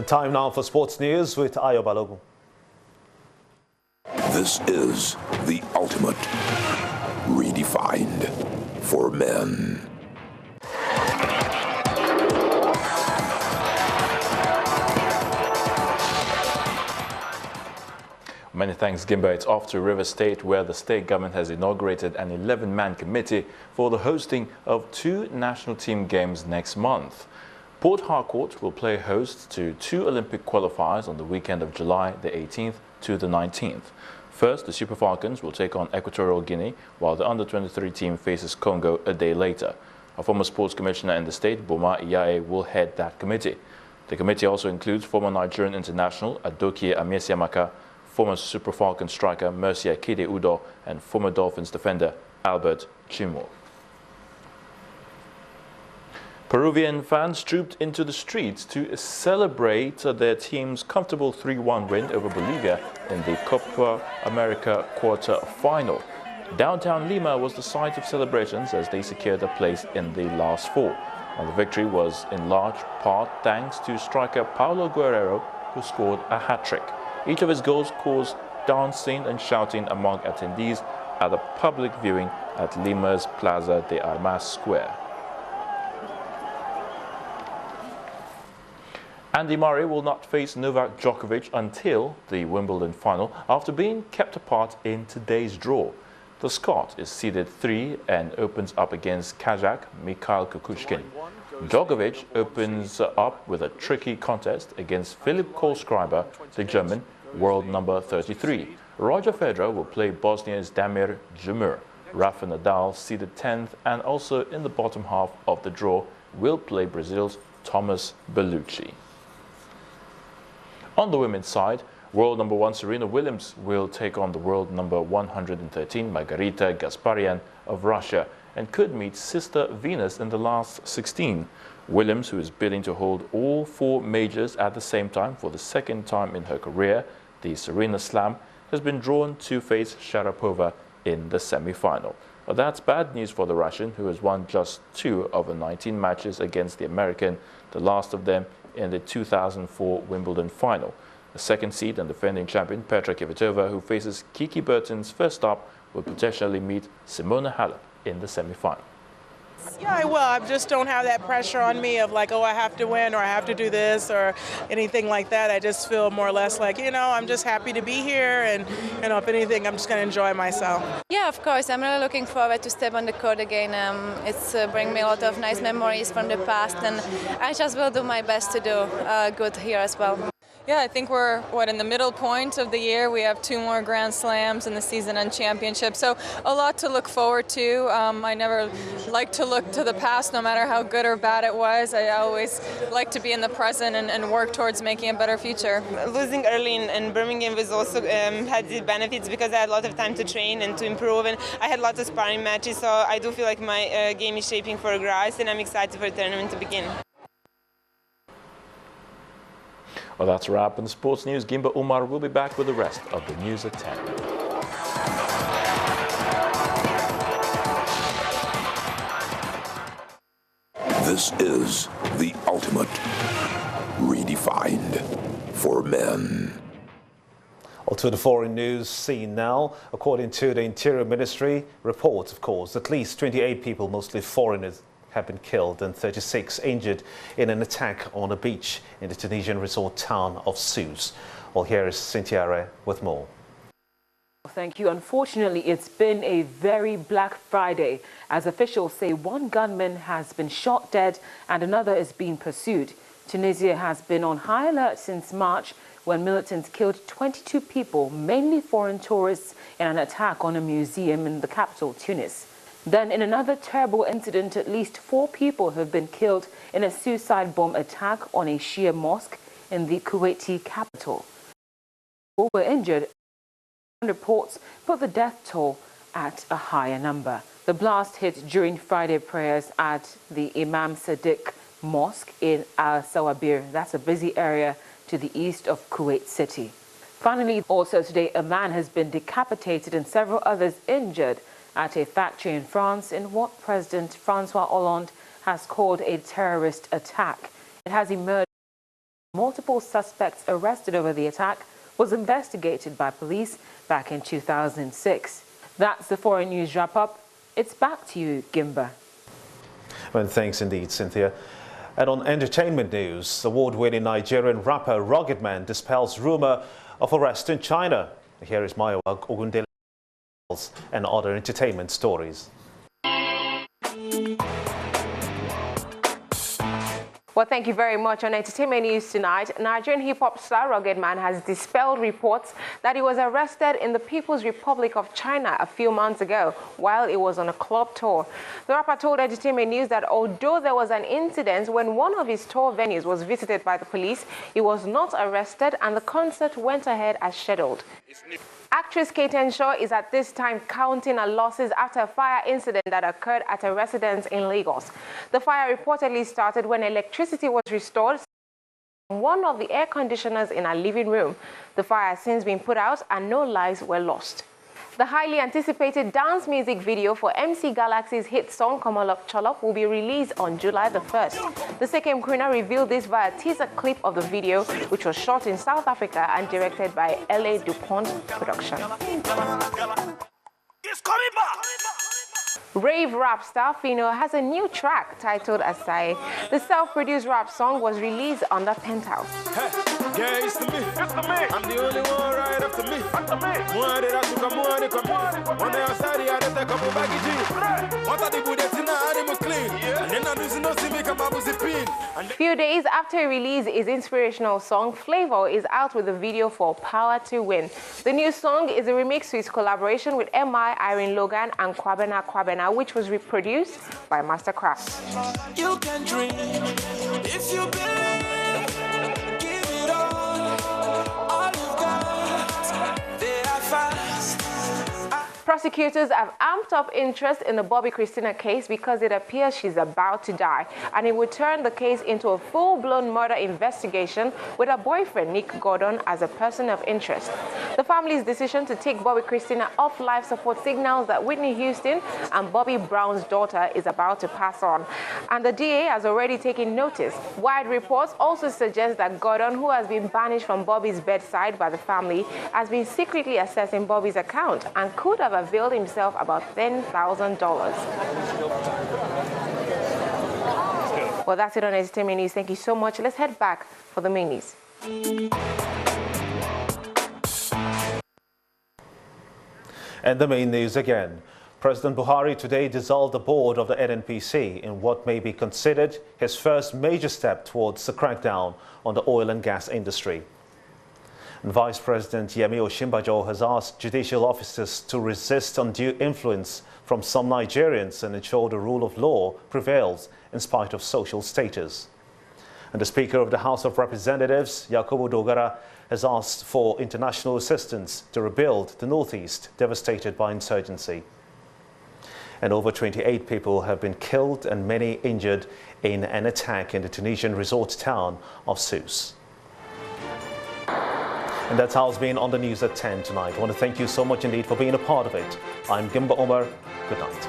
And time now for sports news with Ayo Balogun. This is the ultimate redefined for men. Many thanks, Gimba. It's off to River State, where the state government has inaugurated an 11-man committee for the hosting of 2 national team games next month. Port Harcourt will play host to 2 Olympic qualifiers on the weekend of July the 18th to the 19th. First, the Super Falcons will take on Equatorial Guinea, while the under-23 team faces Congo a day later. A former sports commissioner in the state, Boma Iyae, will head that committee. The committee also includes former Nigerian international Adokie Amiesiamaka, former Super Falcons striker Mercy Akide Udo, and former Dolphins defender Albert Chimo. Peruvian fans trooped into the streets to celebrate their team's comfortable 3-1 win over Bolivia in the Copa America quarter-final. Downtown Lima was the site of celebrations as they secured a place in the last 4. And the victory was in large part thanks to striker Paulo Guerrero, who scored a hat-trick. Each of his goals caused dancing and shouting among attendees at a public viewing at Lima's Plaza de Armas Square. Andy Murray will not face Novak Djokovic until the Wimbledon final after being kept apart in today's draw. The Scot is seeded 3 and opens up against Kazakh Mikhail Kukushkin. Djokovic opens up with a tricky contest against Philipp Kohlschreiber, the German, world number 33. Roger Federer will play Bosnia's Damir Djumur. Rafa Nadal, seeded 10th and also in the bottom half of the draw, will play Brazil's Thomas Bellucci. On the women's side, world number 1 Serena Williams will take on the world number 113 Margarita Gasparian of Russia and could meet sister Venus in the last 16. Williams, who is bidding to hold all 4 majors at the same time for the second time in her career, the Serena Slam, has been drawn to face Sharapova in the semi-final. But that's bad news for the Russian, who has won just 2 of the 19 matches against the American, the last of them in the 2004 Wimbledon final. The second seed and defending champion Petra Kvitova, who faces Kiki Bertens first up, will potentially meet Simona Halep in the semi-final. Yeah, well, I just don't have that pressure on me of like, oh, I have to win or I have to do this or anything like that. I just feel more or less like, I'm just happy to be here and, if anything, I'm just going to enjoy myself. Yeah, of course. I'm really looking forward to step on the court again. It's bring me a lot of nice memories from the past, and I just will do my best to do good here as well. Yeah, I think we're, in the middle point of the year. We have 2 more Grand Slams in the season and championship, so a lot to look forward to. I never like to look to the past, no matter how good or bad it was. I always like to be in the present and work towards making a better future. Losing early in Birmingham was also had the benefits because I had a lot of time to train and to improve, and I had lots of sparring matches, so I do feel like my game is shaping for a rise, and I'm excited for the tournament to begin. Well, that's a wrap in the sports news. Gimba Umar will be back with the rest of the news at 10. This is the ultimate redefined for men. On to the foreign news scene now. According to the Interior Ministry reports, of course, at least 28 people, mostly foreigners, have been killed and 36 injured in an attack on a beach in the Tunisian resort town of Sousse. Well, here is Cynthia with more. Thank you. Unfortunately, it's been a very Black Friday, as officials say 1 gunman has been shot dead and another is being pursued. Tunisia has been on high alert since March, when militants killed 22 people, mainly foreign tourists, in an attack on a museum in the capital, Tunis. Then, in another terrible incident, at least 4 people have been killed in a suicide bomb attack on a Shia mosque in the Kuwaiti capital. 4 were injured. Reports put the death toll at a higher number. The blast hit during Friday prayers at the Imam Sadiq Mosque in Al Sawabir. That's a busy area to the east of Kuwait City. Finally, also today, a man has been decapitated and several others injured at a factory in France in what President Francois Hollande has called a terrorist attack. It has emerged multiple suspects arrested over the attack, was investigated by police back in 2006. That's the foreign news wrap-up. It's back to you, Gimba. Well, thanks indeed, Cynthia. And on entertainment news, award-winning Nigerian rapper Rugged Man dispels rumor of arrest in China. Here is Mayowa Ogundele and other entertainment stories. Well, thank you very much. On entertainment news tonight, Nigerian hip-hop star Rugged Man has dispelled reports that he was arrested in the People's Republic of China a few months ago while he was on a club tour. The rapper told Entertainment News that although there was an incident when one of his tour venues was visited by the police, he was not arrested and the concert went ahead as scheduled. Actress Kate Henshaw is at this time counting her losses after a fire incident that occurred at a residence in Lagos. The fire reportedly started when electricity was restored in one of the air conditioners in her living room. The fire has since been put out and no lives were lost. The highly anticipated dance music video for MC Galaxy's hit song Komalop Cholop will be released on July the 1st. The second Queen revealed this via a teaser clip of the video, which was shot in South Africa and directed by L.A. DuPont Production. It's coming back! Rave rap star Fino has a new track titled Asai. The self-produced rap song was released under Penthouse. Hey, yeah, it's to me. It's to me. I'm the only one right after me. After me. Few days after he released his inspirational song, Flavor is out with a video for Power to Win. The new song is a remix to his collaboration with M.I, Irene Logan, and Kwabena, which was reproduced by Mastercraft. You can dream if you believe, give it all you've got. They are fast. Prosecutors have amped up interest in the Bobby Christina case because it appears she's about to die, and it would turn the case into a full-blown murder investigation with her boyfriend, Nick Gordon, as a person of interest. The family's decision to take Bobby Christina off life support signals that Whitney Houston and Bobby Brown's daughter is about to pass on, and the DA has already taken notice. Wide reports also suggest that Gordon, who has been banished from Bobby's bedside by the family, has been secretly assessing Bobby's account and could have availed himself about $10,000. Well, that's it on Entertainment News. Thank you so much. Let's head back for the main news. And the main news again. President Buhari today dissolved the board of the NNPC in what may be considered his first major step towards the crackdown on the oil and gas industry. And Vice President Yemi Osinbajo has asked judicial officers to resist undue influence from some Nigerians and ensure the rule of law prevails in spite of social status. And the Speaker of the House of Representatives, Yakubu Dogara, has asked for international assistance to rebuild the Northeast devastated by insurgency. And over 28 people have been killed and many injured in an attack in the Tunisian resort town of Sousse. And that's how it's been on the news at 10 tonight. I want to thank you so much indeed for being a part of it. I'm Gimba Omar. Good night.